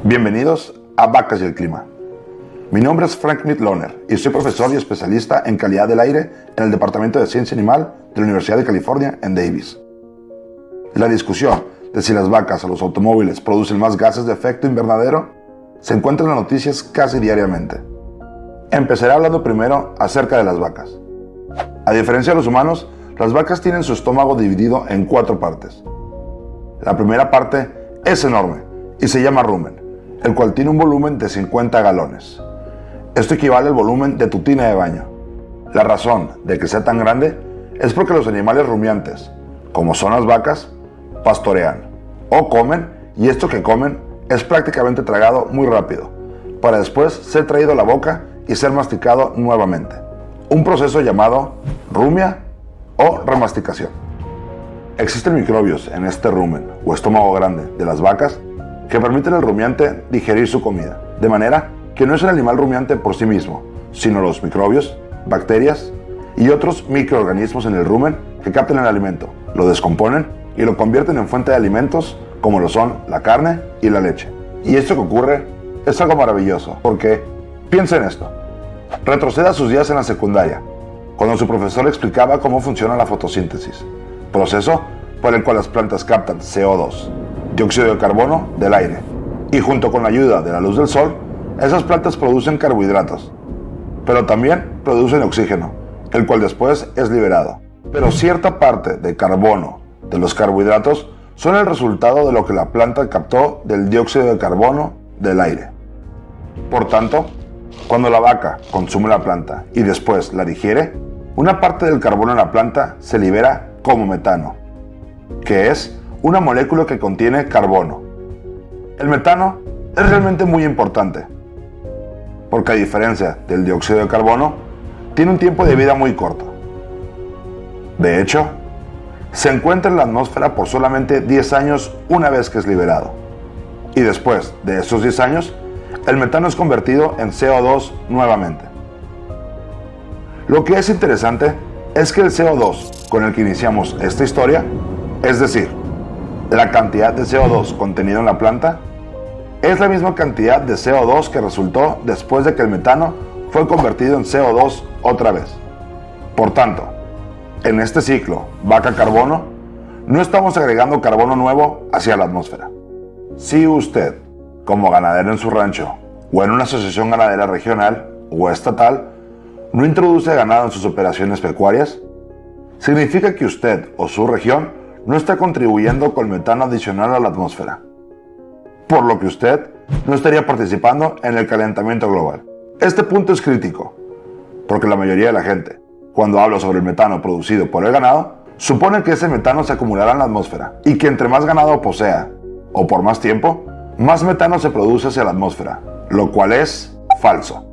Bienvenidos a Vacas y el Clima. Mi nombre es Frank Mitloehner y soy profesor y especialista en calidad del aire en el Departamento de Ciencia Animal de la Universidad de California en Davis. La discusión de si las vacas o los automóviles producen más gases de efecto invernadero se encuentra en las noticias casi diariamente. Empezaré hablando primero acerca de las vacas. A diferencia de los humanos, las vacas tienen su estómago dividido en 4 partes. La primera parte es enorme y se llama rumen, el cual tiene un volumen de 50 galones. Esto equivale al volumen de tu tina de baño. La razón de que sea tan grande es porque los animales rumiantes, como son las vacas, pastorean o comen, y esto que comen es prácticamente tragado muy rápido, para después ser traído a la boca y ser masticado nuevamente. Un proceso llamado rumia o remasticación. Existen microbios en este rumen o estómago grande de las vacas que permiten al rumiante digerir su comida, de manera que no es el animal rumiante por sí mismo, sino los microbios, bacterias y otros microorganismos en el rumen que captan el alimento, lo descomponen y lo convierten en fuente de alimentos como lo son la carne y la leche. Y esto que ocurre es algo maravilloso, porque piensa en esto. Retroceda a sus días en la secundaria, cuando su profesor explicaba cómo funciona la fotosíntesis, proceso por el cual las plantas captan CO2, dióxido de carbono del aire, y junto con la ayuda de la luz del sol, esas plantas producen carbohidratos, pero también producen oxígeno, el cual después es liberado. Pero cierta parte de carbono de los carbohidratos son el resultado de lo que la planta captó del dióxido de carbono del aire. Por tanto, cuando la vaca consume la planta y después la digiere, una parte del carbono en la planta se libera como metano, que es una molécula que contiene carbono. El metano es realmente muy importante, porque a diferencia del dióxido de carbono, tiene un tiempo de vida muy corto. De hecho, se encuentra en la atmósfera por solamente 10 años una vez que es liberado. Y después de esos 10 años, el metano es convertido en CO2 nuevamente. Lo que es interesante es que el CO2 con el que iniciamos esta historia, es decir, la cantidad de CO2 contenido en la planta, es la misma cantidad de CO2 que resultó después de que el metano fue convertido en CO2 otra vez. Por tanto, en este ciclo vaca-carbono, no estamos agregando carbono nuevo hacia la atmósfera. Si usted, como ganadero en su rancho, o en una asociación ganadera regional o estatal, no introduce ganado en sus operaciones pecuarias, significa que usted o su región no está contribuyendo con metano adicional a la atmósfera, por lo que usted no estaría participando en el calentamiento global. Este punto es crítico, porque la mayoría de la gente, cuando habla sobre el metano producido por el ganado, supone que ese metano se acumulará en la atmósfera y que entre más ganado posea, o por más tiempo, más metano se produce hacia la atmósfera, lo cual es falso.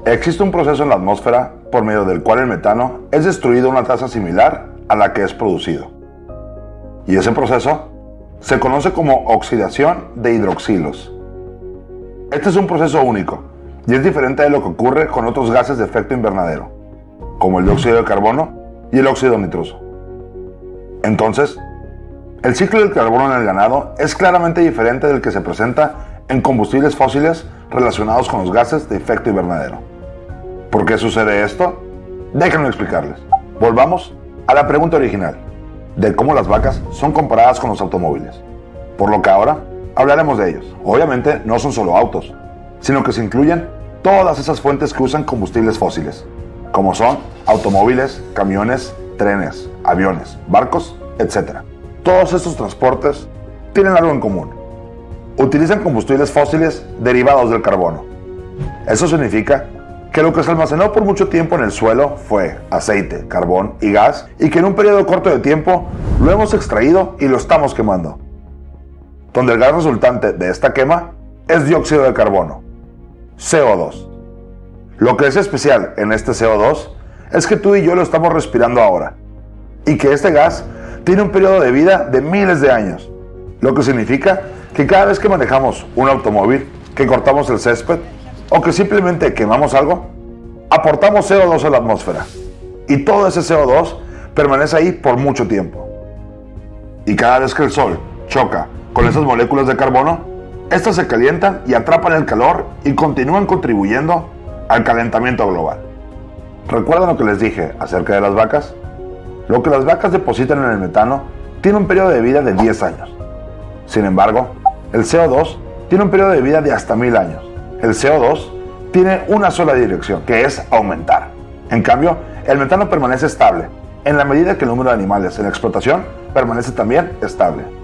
Existe un proceso en la atmósfera por medio del cual el metano es destruido a una tasa similar a la que es producido. Y ese proceso se conoce como oxidación de hidroxilos. Este es un proceso único y es diferente de lo que ocurre con otros gases de efecto invernadero, como el dióxido de carbono y el óxido nitroso. Entonces, el ciclo del carbono en el ganado es claramente diferente del que se presenta en combustibles fósiles relacionados con los gases de efecto invernadero. ¿Por qué sucede esto? Déjenme explicarles. Volvamos a la pregunta original de cómo las vacas son comparadas con los automóviles, por lo que ahora hablaremos de ellos. Obviamente no son solo autos, sino que se incluyen todas esas fuentes que usan combustibles fósiles, como son automóviles, camiones, trenes, aviones, barcos, etc. Todos estos transportes tienen algo en común. Utilizan combustibles fósiles derivados del carbono. Eso significa que lo que se almacenó por mucho tiempo en el suelo fue aceite, carbón y gas, y que en un periodo corto de tiempo lo hemos extraído y lo estamos quemando, donde el gas resultante de esta quema es dióxido de carbono, CO2. Lo que es especial en este CO2 es que tú y yo lo estamos respirando ahora, y que este gas tiene un periodo de vida de miles de años, lo que significa que cada vez que manejamos un automóvil, que cortamos el césped, o que simplemente quemamos algo, aportamos CO2 a la atmósfera. Y todo ese CO2 permanece ahí por mucho tiempo. Y cada vez que el sol choca con esas moléculas de carbono, Estas se calientan y atrapan el calor y continúan contribuyendo al calentamiento global. ¿Recuerdan lo que les dije acerca de las vacas? Lo que las vacas depositan en el metano tiene un periodo de vida de 10 años. Sin embargo, el CO2 tiene un periodo de vida de hasta 1000 años. El CO2 tiene una sola dirección, que es aumentar. En cambio, el metano permanece estable, en la medida que el número de animales en explotación permanece también estable.